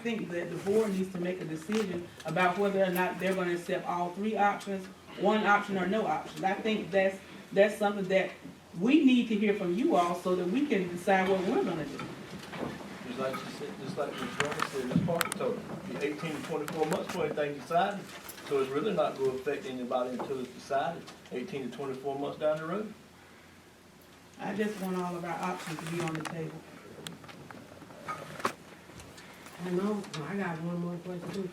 think that the board needs to make a decision about whether or not they're gonna accept all three options, one option or no option. I think that's something that we need to hear from you all so that we can decide what we're gonna do. Just like she said, just like Ms. Joyner said, Ms. Parker told you, 18 to 24 months for anything decided. So it's really not going to affect anybody until it's decided, 18 to 24 months down the road. I just want all of our options to be on the table. I know, I got one more question too.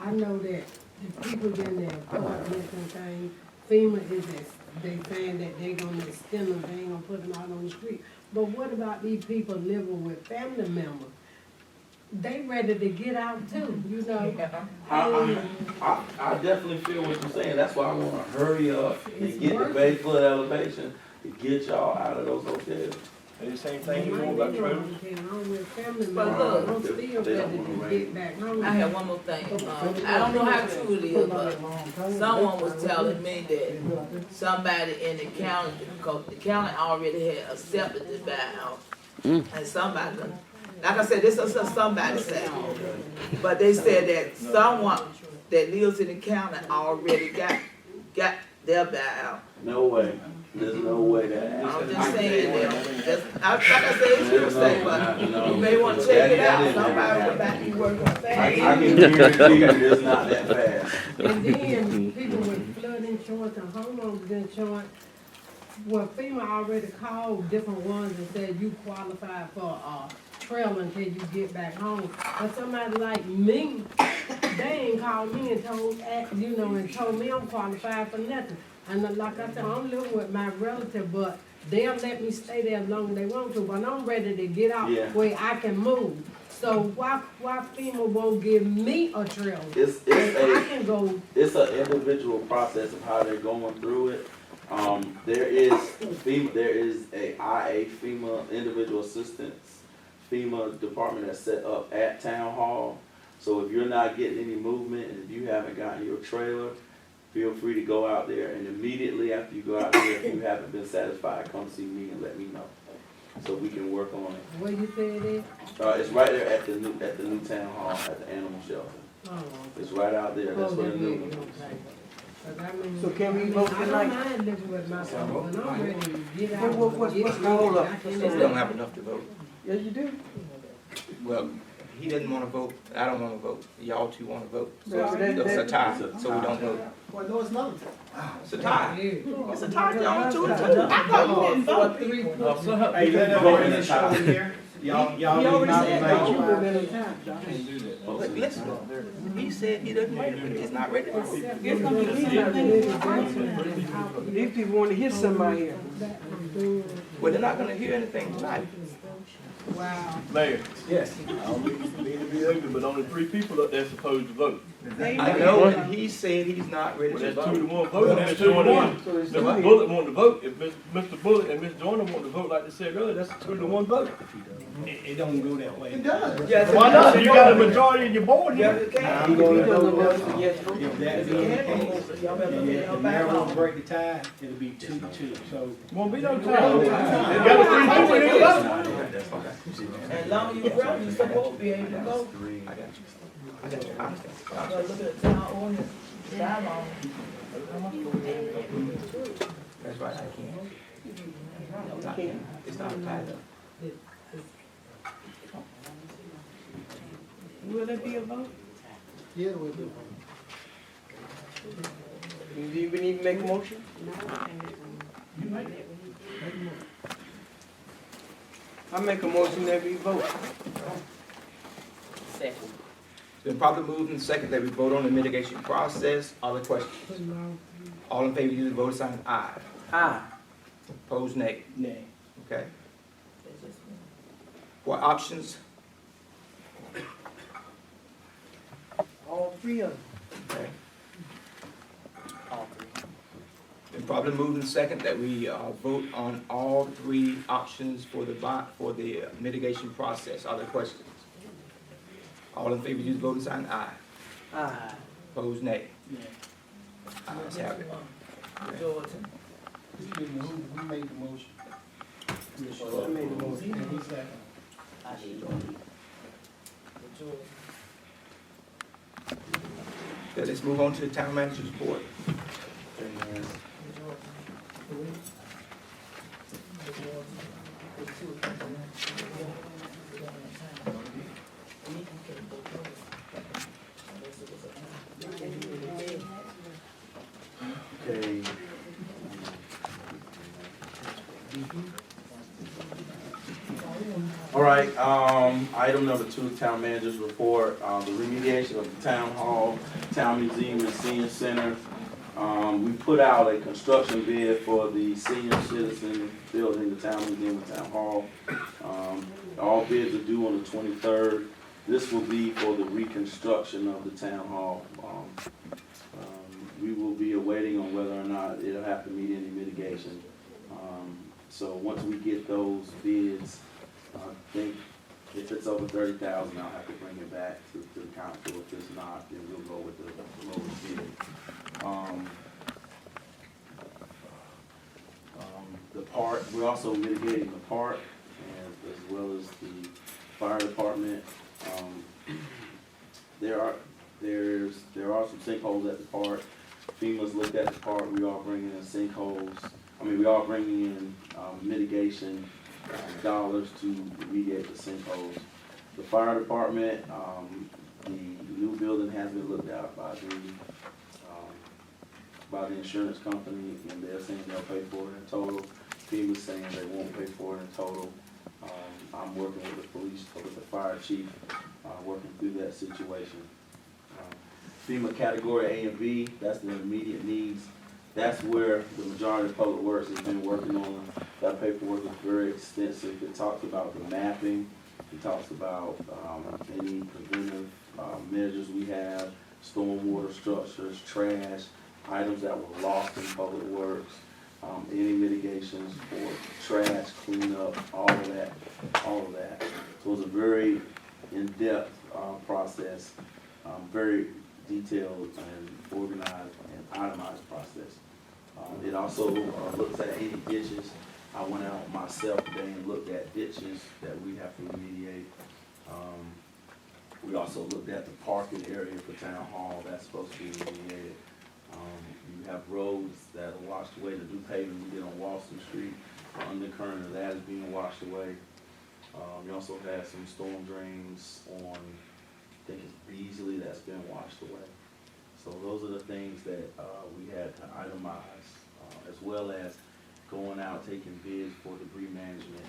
I know that the people in there, apartments and things, FEMA is, they saying that they gonna extend them, they ain't gonna put them out on the street. But what about these people living with family members? They ready to get out too, you know? I definitely feel what you're saying. That's why I wanna hurry up and get the base flood elevation to get y'all out of those hotels. And the same thing you know about trailers. I'm with family But members, look, I'm still ready to get back home. I have one more thing. I don't know how true it is, but someone was telling me that somebody in the county, because the county already had accepted the buyout. And somebody, like I said, this is what somebody said. But they said that someone that lives in the county already got their buyout. No way. There's no way that I'm happens. just saying that. Like I said, it's hearsay, but you may want to check it out. Somebody will back you work on I that. can guarantee you it's not that fast. And then people with flood insurance and homeowners insurance, well, FEMA already called different ones and said you qualify for trailer until you get back home. But somebody like me, they ain't called me and told, and told me I'm qualified for nothing. And like I said, I'm living with my relative, but they'll let me stay there as long as they want to, but I'm ready to get out where I can move. So why FEMA won't give me a trailer? I can go. It's an individual process of how they're going through it. There is a IA FEMA individual assistance FEMA department that's set up at Town Hall. So if you're not getting any movement and if you haven't gotten your trailer, feel free to go out there, and immediately after you go out there, if you haven't been satisfied, come see me and let me know, so we can work on it. Where you say it is? It's right there at the new town hall at the animal shelter. Oh, It's right out there. That's where the new one is. So can we vote I tonight? don't mind living with my son, but I'm ready to get out. What's the hold up? We don't have enough to vote. Yes, you do. Well, he doesn't want to vote, I don't want to vote, y'all two want to vote. So Well, it's a tie, so we don't vote. Well, no, it's not. It's a tie. It's a tie, y'all two. I thought you didn't vote. Hey, let that vote in the show here. Y'all already said that. you. But listen, he said he doesn't ready, but he's not ready to vote. It's gonna be the same thing. These people want to hear somebody here. Well, they're not gonna hear anything tonight. Wow. Mayor, Yes. I don't mean to be ugly, but only 3 people up there supposed to vote. I know, and he said he's not ready Well, to that's 2 to vote. 1 vote. That's Mr. 2 to 1. Joyner- So it's Mr. Bullock wanted to vote. If Mr. Bullock and Ms. Joyner want to vote like they said earlier, that's a 2 to 1 vote. It don't go that way. It does. Yes, Why not? You got a majority in your board Yes, here. it can. I'm gonna vote, Yes, if that be the case, and if the mayor won't break the tie, it'll be 2-2, so. Won't be no time. You got a 3 people in your vote. As long as you run, you supposed to be able to go. I got you. I got you. I understand. But look at the town ordinance, that long. That's right, I can't. It's not a tie though. Will there be a vote? Yeah, we do. You even need to make a motion? I make a motion that we vote. It's been properly moved and second that we vote on the mitigation process. Other questions? All in favor, use the vote sign aye. Aye. Opposed, nay. Nay. Okay. For options, All 3 of them. okay. Been probably moved and second that we vote on all 3 options for the mitigation process. Other questions? All in favor, use the voting sign aye. Aye. Opposed, nay. Yeah. Ayes have it. Georgia. Excuse me, who made the motion? I made the motion. And who's second? Georgia. Okay, let's move on to the town manager's report. And okay. All right, item number 2, town manager's report, the remediation of the town hall, town museum and senior center. We put out a construction bid for the senior citizen building, the town museum and town hall. All bids are due on the 23rd. This will be for the reconstruction of the town hall. We will be awaiting on whether or not it'll have to meet any mitigation. So once we get those bids, I think if it's over 30,000, I'll have to bring it back to the council. If it's not, then we'll go with the lowest bid. The park, we're also mitigating the park, and as well as the fire department. There are some sinkholes at the park. FEMA's looked at the park. We are bringing in sinkholes. We are bringing in mitigation dollars to remediate the sinkholes. The fire department, the new building has been looked at by the insurance company, and they're saying they'll pay for it in total. FEMA's saying they won't pay for it in total. I'm working with the police, with the fire chief, working through that situation. FEMA category A and B, that's the immediate needs. That's where the majority of public works has been working on. That paperwork is very extensive. It talks about the mapping. It talks about any preventive measures we have, stormwater structures, trash, items that were lost in public works, any mitigations for trash cleanup, all of that. So it's a very in-depth process, very detailed and organized and itemized process. It also looks at any ditches. I went out myself today and looked at ditches that we have to remediate. We also looked at the parking area for town hall, that's supposed to be remediated. You have roads that are washed away, the new pavement we did on Walston Street, the undercurrent of that is being washed away. You also have some storm drains on, I think it's Beasley, that's been washed away. So those are the things that we had to itemize, as well as going out, taking bids for debris management.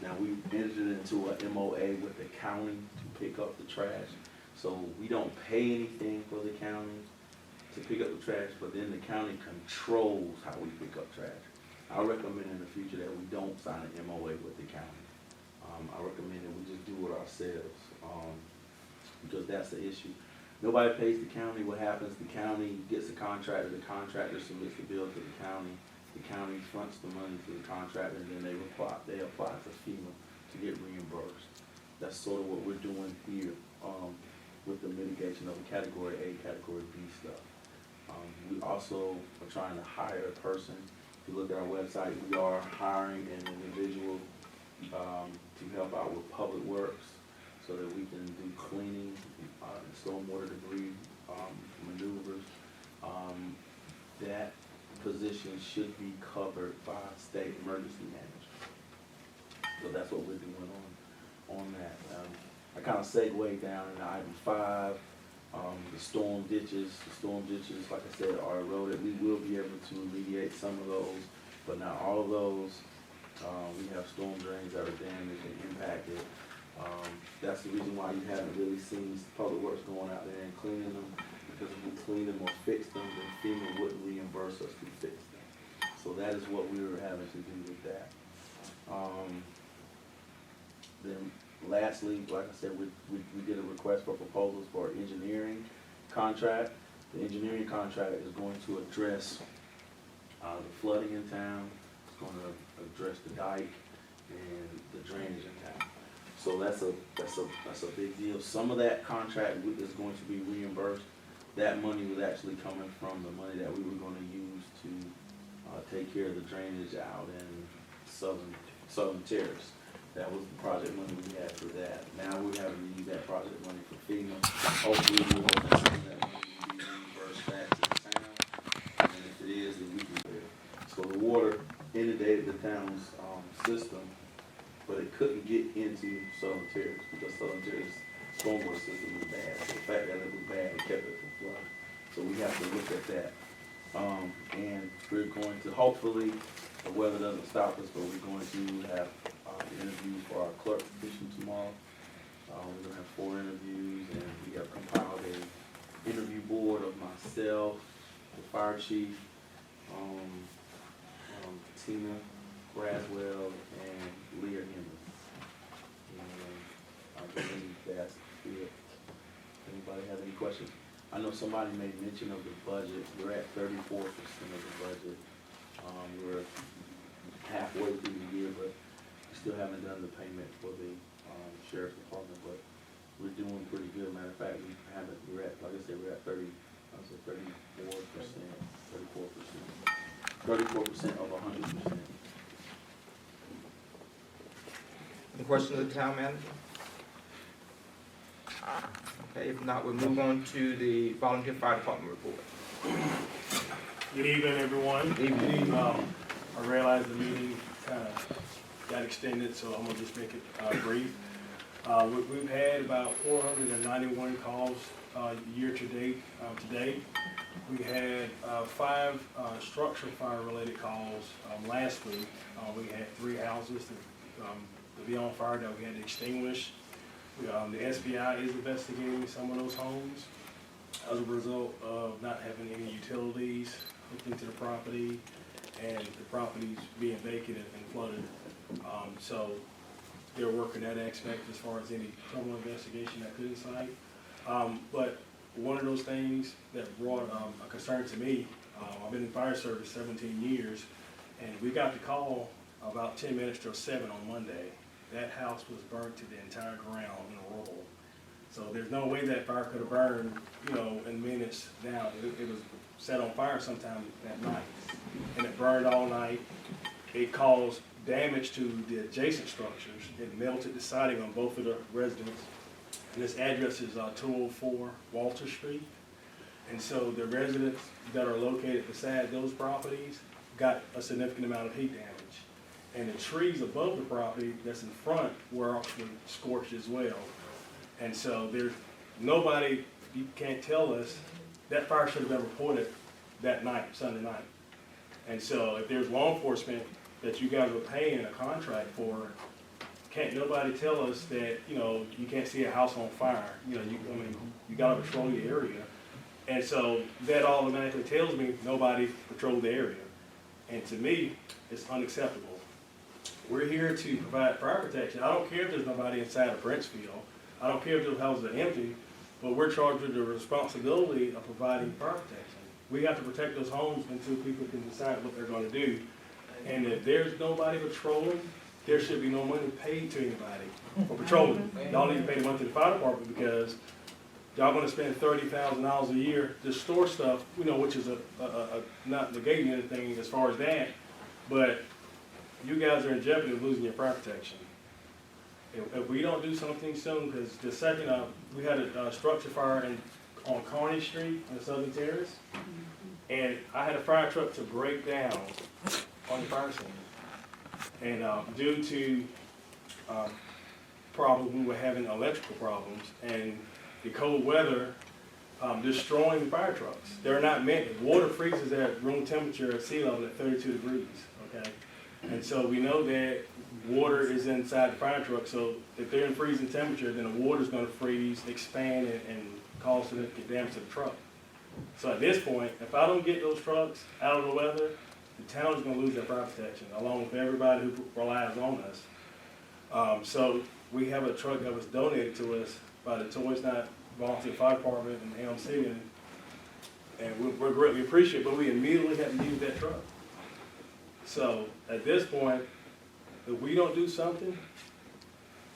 Now, we entered into a MOA with the county to pick up the trash. So we don't pay anything for the county to pick up the trash, but then the county controls how we pick up trash. I recommend in the future that we don't sign an MOA with the county. I recommend that we just do it ourselves, because that's the issue. Nobody pays the county. What happens, the county gets a contractor, the contractor submits the bill to the county fronts the money to the contractor, and then they apply to FEMA to get reimbursed. That's sort of what we're doing here with the mitigation of the category A, category B stuff. We also are trying to hire a person. If you look at our website, we are hiring an individual to help out with public works so that we can do cleaning, stormwater debris maneuvers. That position should be covered by state emergency management. So that's what we're doing on that. I kind of segue down into item 5. The storm ditches, like I said, are eroded. We will be able to remediate some of those, but not all of those. We have storm drains that are damaged and impacted. That's the reason why you haven't really seen public works going out there and cleaning them, because if we clean them or fix them, then FEMA wouldn't reimburse us to fix them. So that is what we were having to do with that. Then lastly, like I said, we did a request for proposals for an engineering contract. The engineering contract is going to address the flooding in town. It's going to address the dike and the drainage in town. So that's a big deal. Some of that contract is going to be reimbursed. That money was actually coming from the money that we were going to use to take care of the drainage out in Southern Terrace. That was the project money we had for that. Now we're having to use that project money for FEMA. Hopefully we won't have that money be the town's, system, but it couldn't get into Southern Terrace because Southern Terrace stormwater system was bad. So the fact that it was bad, it kept it from flowing. So we have to look at that. And we're going to, hopefully, the weather doesn't stop us, but we're going to have, interviews for our clerk position tomorrow. We're gonna have 4 interviews, and we have compiled a interview board of myself, the fire chief, Tina Braswell, and Leah Henry. And I believe that's it. Anybody have any questions? I know somebody made mention of the budget. We're at 34% of the budget. We're halfway through the year, but we still haven't done the payment for the sheriff's department, but we're doing pretty good. Matter of fact, we're at, like I said, we're at 34%, 34% of 100%. Any questions of the town manager? Okay, if not, we'll move on to the volunteer fire department report. Good evening, everyone. Evening. I realize the meeting kind of got extended, so I'm gonna just make it brief. We've had about 491 calls year to date. Today, we had 5 structure fire related calls last week. We had 3 houses to be on fire that we had to extinguish. The SBI is investigating some of those homes as a result of not having any utilities hooked into the property and the properties being vacated and flooded. So they're working that aspect as far as any criminal investigation that could incite. But one of those things that brought a concern to me, I've been in fire service 17 years, and we got the call about 10 minutes till 7 on Monday. That house was burnt to the entire ground in a roll. So there's no way that fire could have burned, in minutes down. It was set on fire sometime that night, and it burned all night. It caused damage to the adjacent structures. It melted the siding on both of the residents. And this address is 204 Walter Street. And so the residents that are located beside those properties got a significant amount of heat damage. And the trees above the property that's in front were actually scorched as well. And so there's nobody, you can't tell us, that fire should have been reported that night, Sunday night. And so if there's law enforcement that you guys were paying a contract for, can't nobody tell us that, you can't see a house on fire. You gotta patrol your area. And so that automatically tells me nobody patrolled the area. And to me, it's unacceptable. We're here to provide fire protection. I don't care if there's nobody inside of Princeville. I don't care if those houses are empty, but we're charged with the responsibility of providing fire protection. We have to protect those homes until people can decide what they're gonna do. And if there's nobody patrolling, there should be no money paid to anybody for patrolling. Y'all need to pay the money to the fire department because y'all gonna spend $30,000 a year to store stuff, which is not negating anything as far as that, but you guys are in jeopardy of losing your fire protection. If we don't do something soon, because the second, we had a structure fire on Carney Street in Southern Terrace, and I had a fire truck to break down on the fire scene. And due to problems, we were having electrical problems, and the cold weather destroying the fire trucks. They're not meant, water freezes at room temperature at sea level at 32 degrees, okay? And so we know that water is inside the fire truck, so if they're in freezing temperature, then the water's gonna freeze, expand, and cause significant damage to the truck. So at this point, if I don't get those trucks out of the weather, the town's gonna lose their fire protection, along with everybody who relies on us. So we have a truck that was donated to us by the Toys Not Volunteer Fire Department in Elm City, and we're greatly appreciative, but we immediately had to use that truck. So at this point, if we don't do something,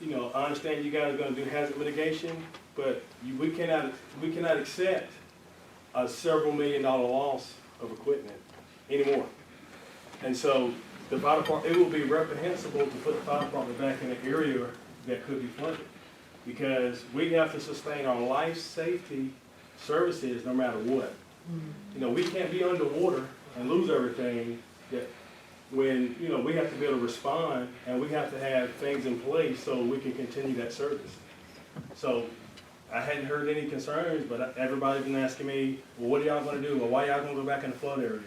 I understand you guys are gonna do hazard mitigation, but we cannot accept a several $1 million loss of equipment anymore. And so the fire department, it will be reprehensible to put the fire department back in an area that could be flooded, because we have to sustain our life safety services no matter what. We can't be underwater and lose everything that when, you know, we have to be able to respond and we have to have things in place so we can continue that service. So I hadn't heard any concerns, but everybody's been asking me, well, what are y'all gonna do? Well, why y'all gonna go back in the flood area?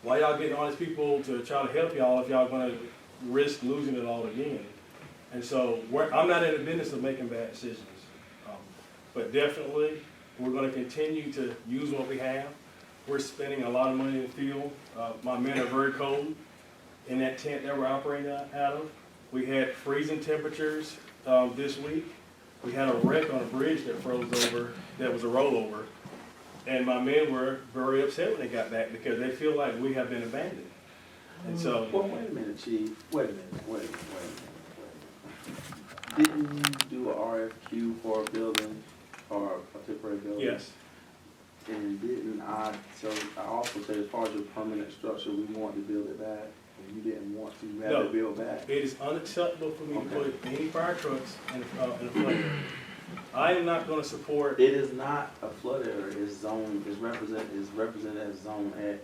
Why y'all getting all these people to try to help y'all if y'all gonna risk losing it all again? And so I'm not in the business of making bad decisions. But definitely, we're gonna continue to use what we have. We're spending a lot of money in the field. My men are very cold in that tent that we're operating out of. We had freezing temperatures this week. We had a wreck on a bridge that froze over, that was a rollover. And my men were very upset when they got back because they feel like we have been abandoned. And so. Well, wait a minute, Chief. Wait a minute. Didn't you do a RFQ for a building or a temporary building? Yes. And didn't I also said as far as your permanent structure, we want to build it back, and you didn't want to have it built back? It is unacceptable for me to put any fire trucks in a flood area. I am not gonna support. It is not a flood area, it's zone, it's represented as Zone X.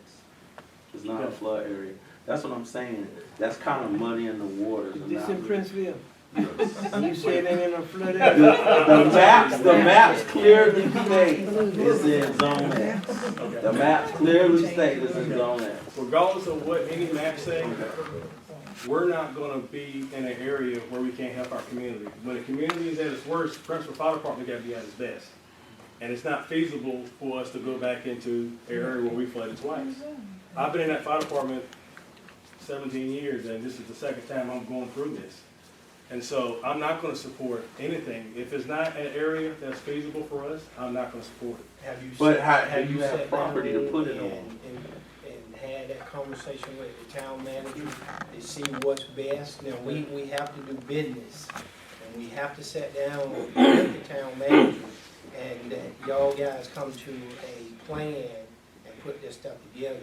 It's not a flood area. That's what I'm saying. That's kind of muddying the waters. This in Princeville? Yes. You said it ain't in a flood The area? the maps clearly state it's in Zone X. The maps clearly state it's in Zone X. Regardless of what any map say, we're not gonna be in an area where we can't help our community. When the community is at its worst, Princeville Fire Department gotta be at its best. And it's not feasible for us to go back into an area where we flooded twice. I've been in that fire department 17 years, and this is the second time I'm going through this. And so I'm not gonna support anything. If it's not an area that's feasible for us, I'm not gonna support it. Have you But sat- have you have sat property down to put it and- on? And had that conversation with the town manager to see what's best? Now, we have to do business, and we have to sit down with the town manager, and y'all guys come to a plan and put this stuff together.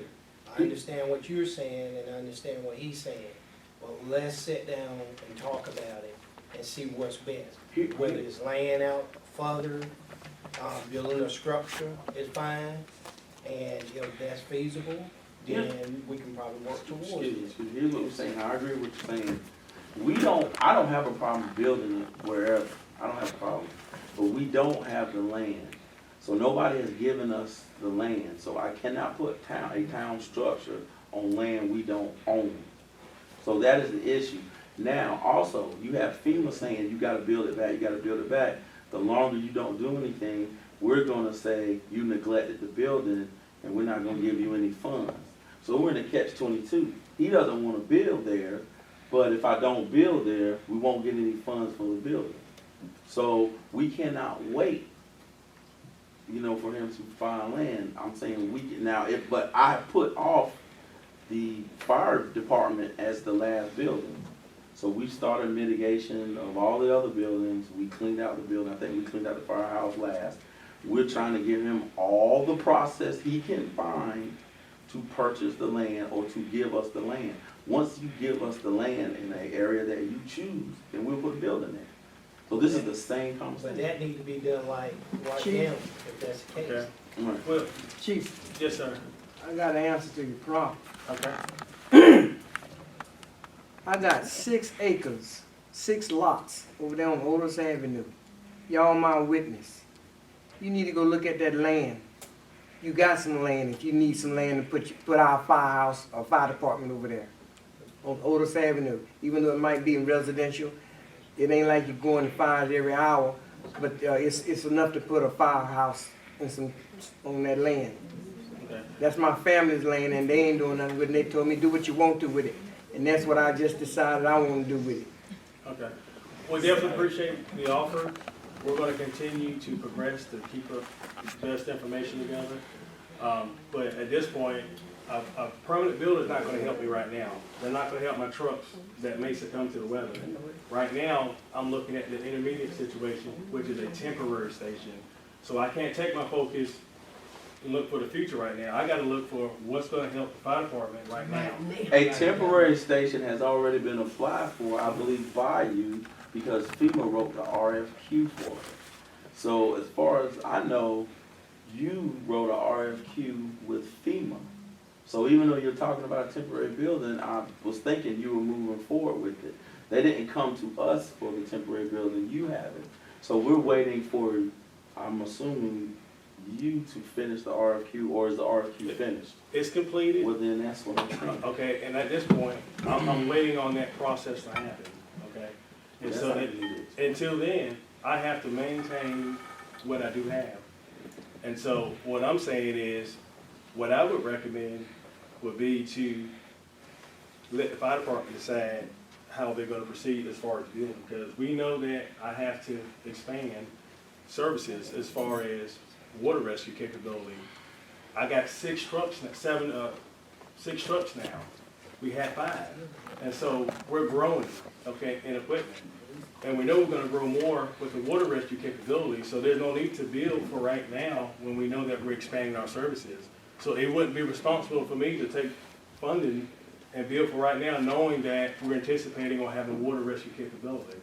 I understand what you're saying, and I understand what he's saying, but let's sit down and talk about it and see what's best. Whether it's laying out further, building a structure is fine, and if that's feasible, then we can probably work towards it. Here's what I'm saying, I agree with what you're saying. I don't have a problem building it wherever, I don't have a problem. But we don't have the land. So nobody has given us the land, so I cannot put a town structure on land we don't own. So that is the issue. Now, also, you have FEMA saying you gotta build it back, you gotta build it back. The longer you don't do anything, we're gonna say you neglected the building and we're not gonna give you any funds. So we're in a catch-22. He doesn't wanna build there, but if I don't build there, we won't get any funds for the building. So we cannot wait, for him to find land. I'm saying but I put off the fire department as the last building. So we started mitigation of all the other buildings. We cleaned out the building. I think we cleaned out the firehouse last. We're trying to give him all the process he can find to purchase the land or to give us the land. Once you give us the land in an area that you choose, then we'll put a building there. So this is the same But conversation. that needs to be done like right Chief. now, if that's the case. Okay. Right. Well, Chief, yes, sir. I got an answer to your problem. Okay. I got 6 acres, 6 lots over there on Otis Avenue. Y'all my witness. You need to go look at that land. You got some land, if you need some land to put our firehouse or fire department over there on Otis Avenue. Even though it might be in residential, it ain't like you're going to fires every hour, but it's enough to put a firehouse and on that land. Okay. That's my family's land, and they ain't doing nothing with it. They told me, do what you want to with it. And that's what I just decided I want to do with it. Okay. We definitely appreciate the offer. We're gonna continue to progress to keep up the best information together. But at this point, a permanent builder is not gonna help me right now. They're not gonna help my trucks that may succumb to the weather. Right now, I'm looking at the intermediate situation, which is a temporary station. So I can't take my focus and look for the future right now. I gotta look for what's gonna help the fire department right now. A temporary station has already been applied for, I believe, by you, because FEMA wrote the RFQ for it. So as far as I know, you wrote a RFQ with FEMA. So even though you're talking about a temporary building, I was thinking you were moving forward with it. They didn't come to us for the temporary building, you have it. So we're waiting for, I'm assuming, you to finish the RFQ, or is the RFQ finished? It's completed. Well, then that's what I'm saying. Okay, and at this point, I'm waiting on that process to happen, okay? And That's so how that, it is. until then, I have to maintain what I do have. And so what I'm saying is, what I would recommend would be to let the fire department decide how they're gonna proceed as far as building, because we know that I have to expand services as far as water rescue capability. I got 6 trucks, 6 trucks now. We had 5. And so we're growing, okay, in equipment. And we know we're gonna grow more with the water rescue capability, so there's no need to build for right now when we know that we're expanding our services. So it wouldn't be responsible for me to take funding and build for right now, knowing that we're anticipating on having water rescue capability.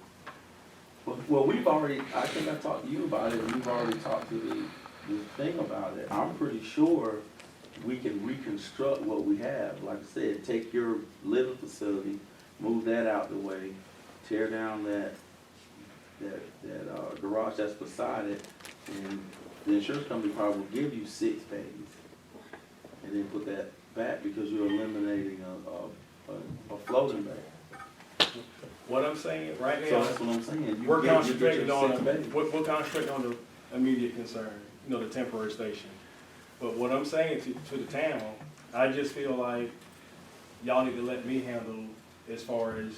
Well, we've already, I think I talked to you about it, and we've already talked to the thing about it. I'm pretty sure we can reconstruct what we have. Like I said, take your living facility, move that out the way, tear down that garage that's beside it, and the insurance company probably will give you 6 bays. And then put that back because you're eliminating a floating bay. What I'm saying right So now, that's what I'm saying. we're You get concentrating your on, 6 bays. we're concentrating on the immediate concern, you know, the temporary station. But what I'm saying to the town, I just feel like y'all need to let me handle as far as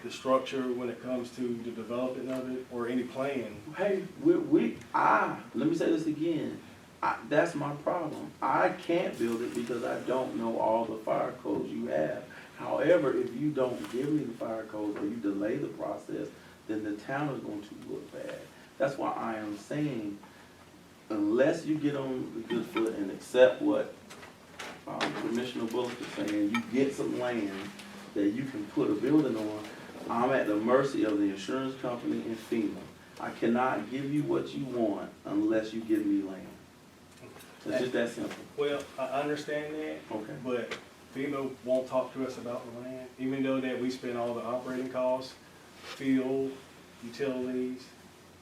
the structure when it comes to the development of it or any plan. Hey, let me say this again. That's my problem. I can't build it because I don't know all the fire codes you have. However, if you don't give me the fire codes or you delay the process, then the town is going to look bad. That's why I am saying, unless you get on the good foot and accept what Commissioner Bullock is saying, you get some land that you can put a building on, I'm at the mercy of the insurance company and FEMA. I cannot give you what you want unless you give me land. It's just that simple. Well, I understand that, Okay. but FEMA won't talk to us about the land, even though that we spend all the operating costs, fuel, utilities,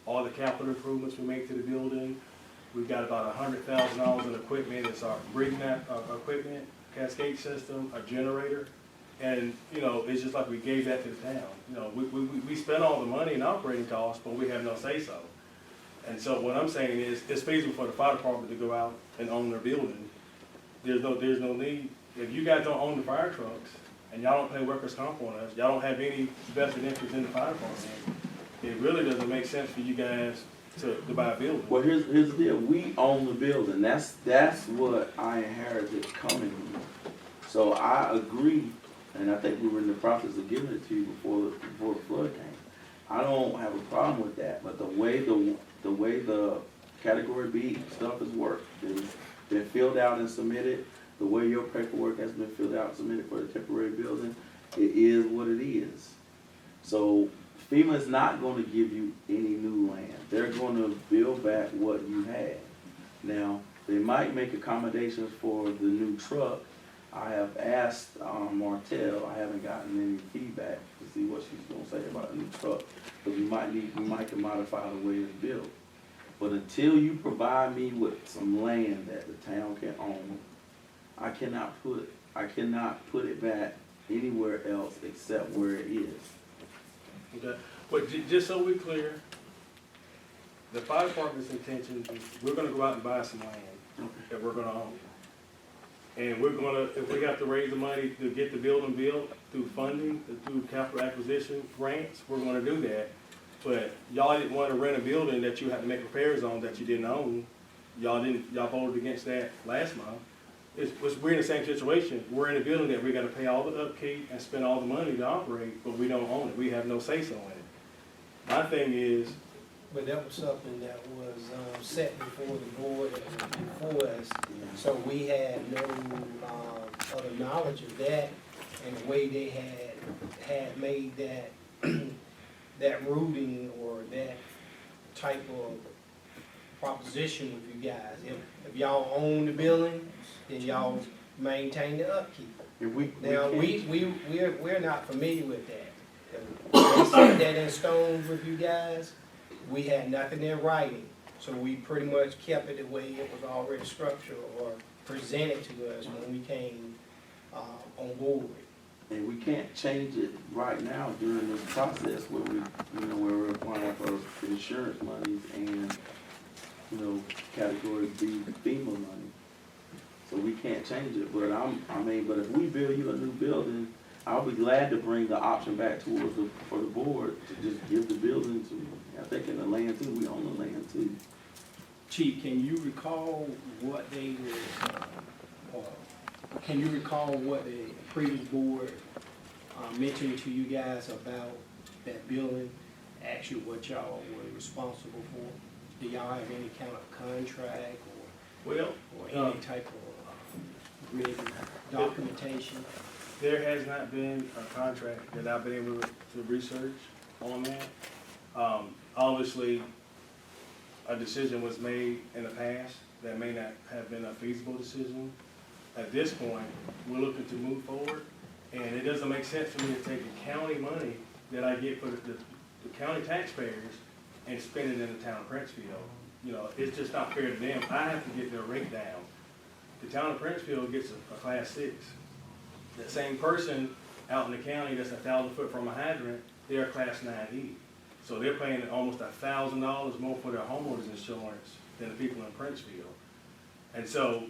all the capital improvements we make to the building. We've got about $100,000 in equipment. It's our breathing equipment, cascade system, a generator. And, you know, it's just like we gave that to the town. You know, we spend all the money in operating costs, but we have no say-so. And so what I'm saying is, it's feasible for the fire department to go out and own their building. There's no need. If you guys don't own the fire trucks, and y'all don't pay workers' comp on us, y'all don't have any vested interest in the fire department, it really doesn't make sense for you guys to buy a building. Well, here's the deal. We own the building. That's what I inherited coming here. So I agree, and I think we were in the process of giving it to you before the flood came. I don't have a problem with that, but the way the Category B stuff has worked, it's been filled out and submitted, the way your paperwork has been filled out and submitted for the temporary building, it is what it is. So FEMA is not going to give you any new land. They're going to build back what you had. Now, they might make accommodations for the new truck. I have asked Martell, I haven't gotten any feedback to see what she's going to say about the new truck, but we might can modify the way it's built. But until you provide me with some land that the town can own, I cannot put it back anywhere else except where it is. Okay, but just so we're clear, the fire department's intention is we're gonna go out and buy some land that we're gonna own. And we're gonna, if we have to raise the money to get the building built through funding, through capital acquisition grants, we're gonna do that. But y'all didn't wanna rent a building that you had to make repairs on that you didn't own. Y'all voted against that last month. We're in the same situation. We're in a building that we gotta pay all the upkeep and spend all the money to operate, but we don't own it. We have no say-so in it. My thing is, But that was something that was set before the board and before us, so we had no other knowledge of that, and the way they had made that that ruling or that type of proposition with you guys. If y'all own the building, then y'all maintain the upkeep. If we Now, can't- we're not familiar with that. They set that in stone with you guys, we had nothing in writing, so we pretty much kept it the way it was already structured or presented to us when we came, on board. And we can't change it right now during this process where we, where we're applying for insurance monies and, category B FEMA money. So we can't change it, but but if we build you a new building, I'll be glad to bring the option back for the board to just give the building to, I think in the land too, we own the land too. Chief, can you recall what they were, can you recall what the previous board mentioned to you guys about that building? Actually, what y'all were responsible for? Do y'all have any kind of contract or any type of written documentation? There has not been a contract that I've been able to research on that. Obviously, a decision was made in the past that may not have been a feasible decision. At this point, we're looking to move forward, and it doesn't make sense for me to take the county money that I get for the county taxpayers and spend it in the town of Princeville. It's just not fair to them. I have to get their rate down. The town of Princeville gets a class 6. That same person out in the county that's 1,000 foot from a hydrant, they're a class 9E. So they're paying almost $1,000 more for their homeowners insurance than the people in Princeville. And so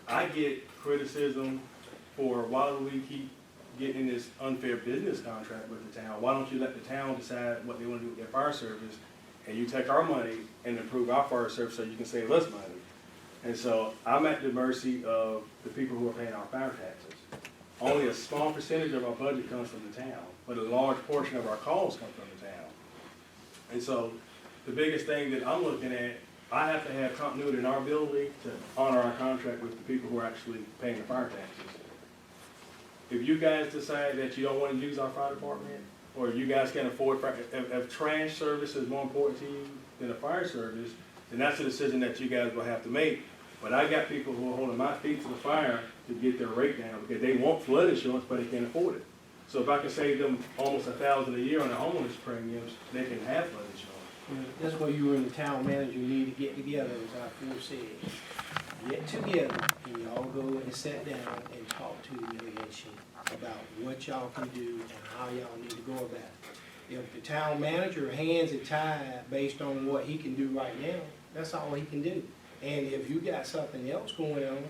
I get criticism for why do we keep getting this unfair business contract with the town? Why don't you let the town decide what they want to do with their fire service, and you take our money and improve our fire service so you can save us money? And so I'm at the mercy of the people who are paying our fire taxes. Only a small percentage of our budget comes from the town, but a large portion of our calls come from the town. And so the biggest thing that I'm looking at, I have to have continuity in our ability to honor our contract with the people who are actually paying the fire taxes. If you guys decide that you don't want to use our fire department, or you guys can't afford, if trash service is more important to you than a fire service, then that's a decision that you guys will have to make. But I got people who are holding my feet to the fire to get their rate down because they want flood insurance, but they can't afford it. So if I can save them almost $1,000 a year on their homeowners premiums, they can have flood insurance. That's where you and the town manager need to get together, as I foresaid. Get together and y'all go and sit down and talk to mitigation about what y'all can do and how y'all need to go about it. If the town manager hands are tied based on what he can do right now, that's all he can do. And if you got something else going on,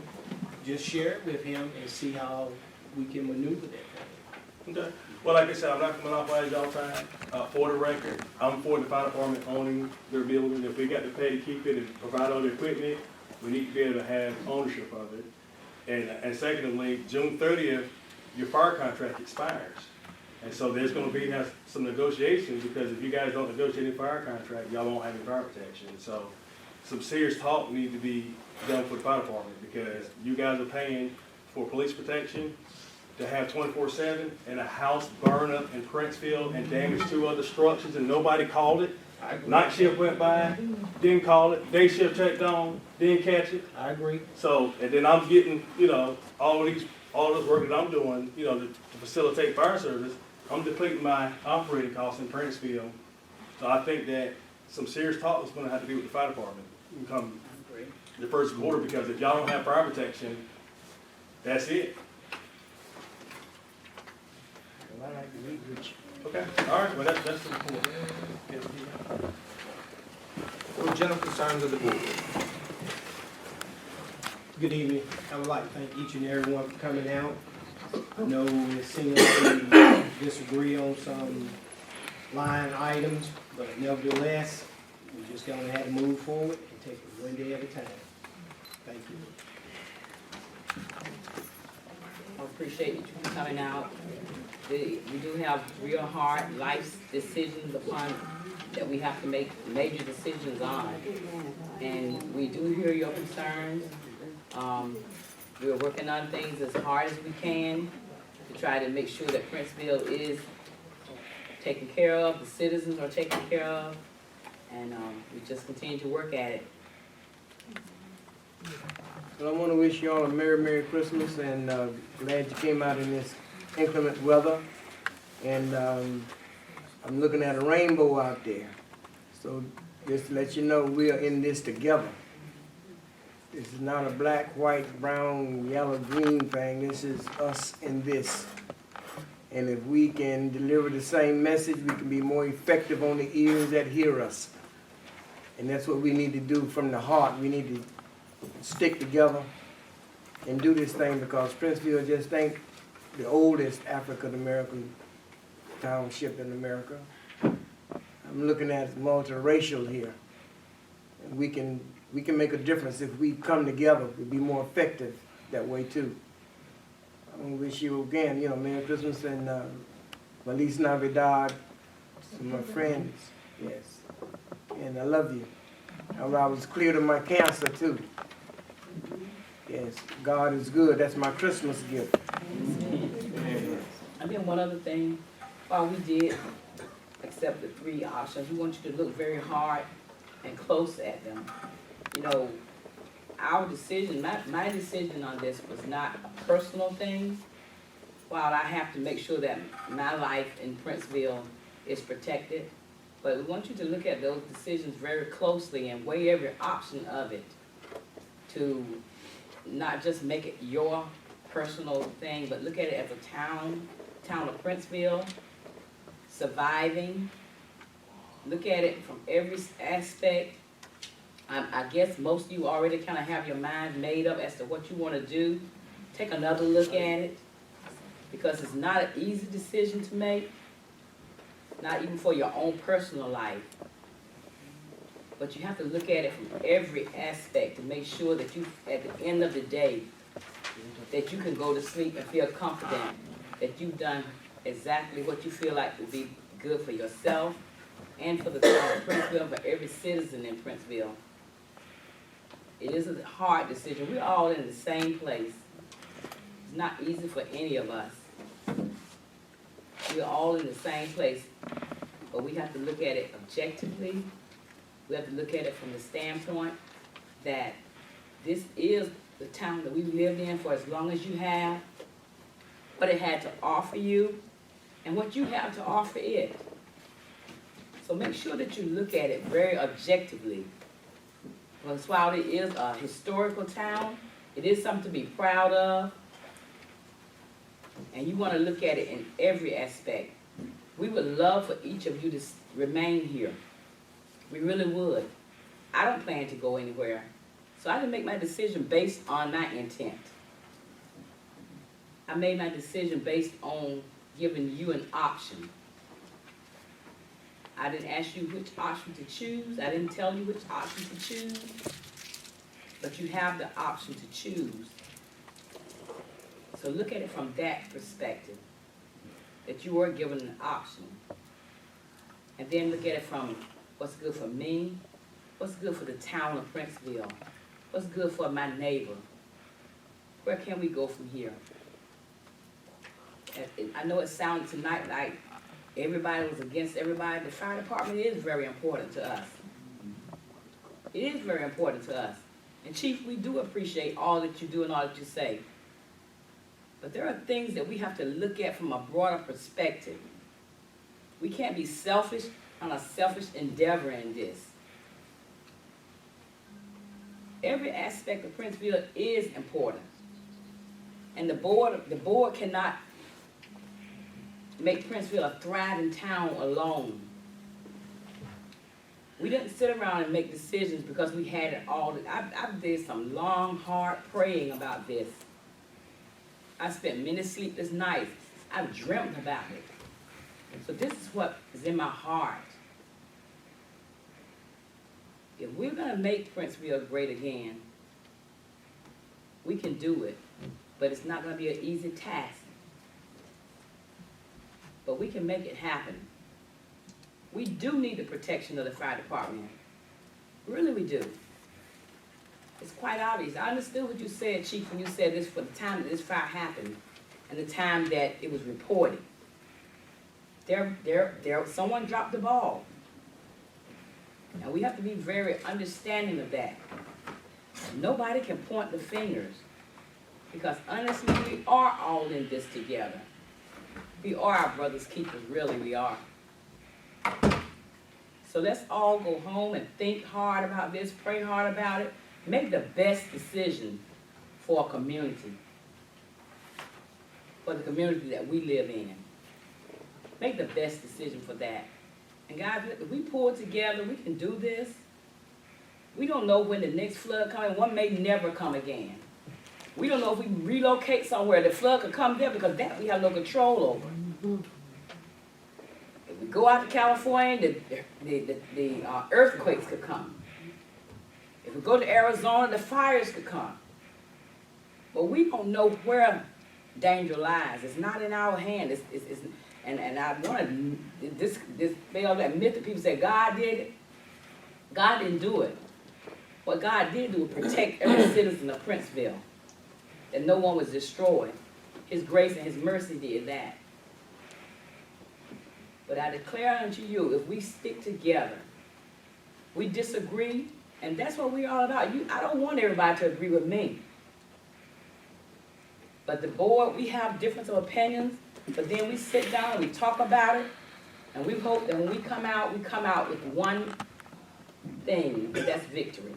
just share it with him and see how we can maneuver that thing. Okay. Well, like I said, I'm not going to monopolize y'all time. For the record, I'm for the fire department owning their building. If we got to pay to keep it and provide all the equipment, we need to be able to have ownership of it. And secondly, June 30th, your fire contract expires. And so there's going to be some negotiations, because if you guys don't negotiate any fire contract, y'all won't have any fire protection. So some serious talk needs to be done for the fire department, because you guys are paying for police protection to have 24/7, and a house burn up in Princeville and damage 2 other structures and nobody called it. Night shift went by, didn't call it, day shift checked on, didn't catch it. I agree. So, and then I'm getting, all this work that I'm doing, to facilitate fire service, I'm depleting my operating costs in Princeville. So I think that some serious talk is gonna have to be with the fire department come the first quarter, because if y'all don't have fire protection, that's it. Well, I like to meet with you. Okay, all right, well, that's the report. What general concerns of the board? Good evening. I would like to thank each and every one for coming out. I know it seems like we disagree on some line items, but nevertheless, we just gonna have to move forward and take it one day at a time. Thank you. I appreciate you coming out. We do have real hard life decisions that we have to make major decisions on. And we do hear your concerns. We're working on things as hard as we can to try to make sure that Princeville is taken care of, the citizens are taken care of, and we just continue to work at it. Well, I want to wish you all a Merry Christmas, and glad you came out in this inclement weather. And I'm looking at a rainbow out there. So just to let you know, we are in this together. This is not a black, white, brown, yellow, green thing. This is us in this. And if we can deliver the same message, we can be more effective on the ears that hear us. And that's what we need to do from the heart. We need to stick together and do this thing, because Princeville just ain't the oldest African-American township in America. I'm looking at multiracial here. And we can make a difference if we come together. We'll be more effective that way too. I want to wish you again, Merry Christmas and Feliz Navidad to my friends. Yes. And I love you. I was cleared of my cancer too. Yes, God is good. That's my Christmas gift. And then one other thing, while we did accept the 3 options, we want you to look very hard and close at them. Our decision, my decision on this was not a personal thing. While I have to make sure that my life in Princeville is protected, but we want you to look at those decisions very closely and weigh every option of it to not just make it your personal thing, but look at it as a town of Princeville, surviving. Look at it from every aspect. I guess most of you already kind of have your mind made up as to what you want to do. Take another look at it, because it's not an easy decision to make, not even for your own personal life. But you have to look at it from every aspect to make sure that you, at the end of the day, that you can go to sleep and feel confident that you've done exactly what you feel like would be good for yourself and for the town of Princeville, for every citizen in Princeville. It is a hard decision. We're all in the same place. It's not easy for any of us. We're all in the same place, but we have to look at it objectively. We have to look at it from the standpoint that this is the town that we've lived in for as long as you have, what it had to offer you, and what you have to offer it. So make sure that you look at it very objectively. Because while it is a historical town, it is something to be proud of, and you want to look at it in every aspect. We would love for each of you to remain here. We really would. I don't plan to go anywhere, so I didn't make my decision based on my intent. I made my decision based on giving you an option. I didn't ask you which option to choose. I didn't tell you which option to choose. But you have the option to choose. So look at it from that perspective, that you were given an option. And then look at it from what's good for me, what's good for the town of Princeville, what's good for my neighbor. Where can we go from here? And I know it sounded tonight like everybody was against everybody. The fire department is very important to us. It is very important to us. And Chief, we do appreciate all that you do and all that you say. But there are things that we have to look at from a broader perspective. We can't be selfish on a selfish endeavor in this. Every aspect of Princeville is important. And the board cannot make Princeville a thriving town alone. We didn't sit around and make decisions because we had it all. I did some long, hard praying about this. I spent many sleepless nights. I've dreamt about it. So this is what is in my heart. If we're gonna make Princeville great again, we can do it, but it's not gonna be an easy task. But we can make it happen. We do need the protection of the fire department. Really, we do. It's quite obvious. I understood what you said, Chief, when you said this for the time that this fire happened and the time that it was reported. Someone dropped the ball. And we have to be very understanding of that. nobody can point the fingers. Because honestly, we are all in this together. We are our brother's keepers, really, we are. So let's all go home and think hard about this, pray hard about it, make the best decision for a community, for the community that we live in. Make the best decision for that. And guys, if we pull together, we can do this. We don't know when the next flood comes. One may never come again. We don't know if we can relocate somewhere, the flood could come there, because that we have no control over. If we go out to California, the earthquakes could come. If we go to Arizona, the fires could come. But we don't know where danger lies. It's not in our hand. And I want to fail that myth that people say God did it. God didn't do it. What God did do was protect every citizen of Princeville, that no one was destroyed. His grace and his mercy did that. But I declare unto you, if we stick together, we disagree, and that's what we're all about. I don't want everybody to agree with me. But the board, we have difference of opinions, but then we sit down and we talk about it, and we hope that when we come out with one thing, that's victory.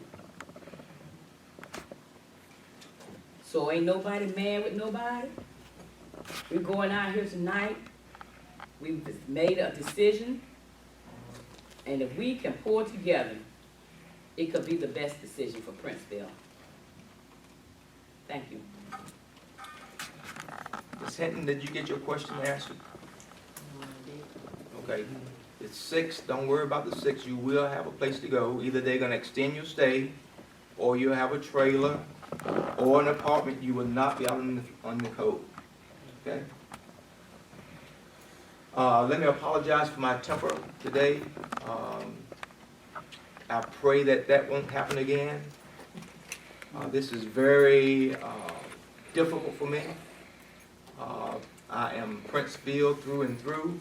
So ain't nobody mad with nobody. We're going out here tonight. We've made a decision, and if we can pull together, it could be the best decision for Princeville. Thank you. Ms. Hinton, did you get your question answered? Okay, it's 6, don't worry about the 6, you will have a place to go. Either they're gonna extend your stay, or you'll have a trailer, or an apartment. You will not be out on the code, okay? Let me apologize for my temper today. I pray that won't happen again. This is very difficult for me. I am Princeville through and through.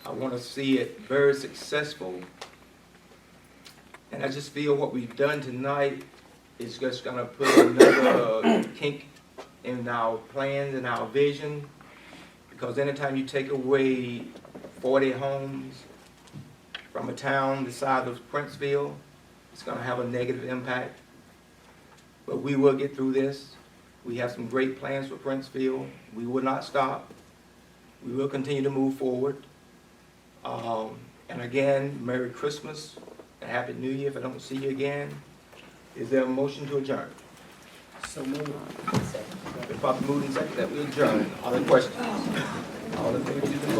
I want to see it very successful. And I just feel what we've done tonight is just going to put another kink in our plans and our vision. Because anytime you take away 40 homes from a town the size of Princeville, it's going to have a negative impact. But we will get through this. We have some great plans for Princeville. We will not stop. We will continue to move forward. And again, Merry Christmas and Happy New Year if I don't see you again. Is there a motion to adjourn? So moved. The proper moving second that we adjourn. All the questions? All in favor, please vote.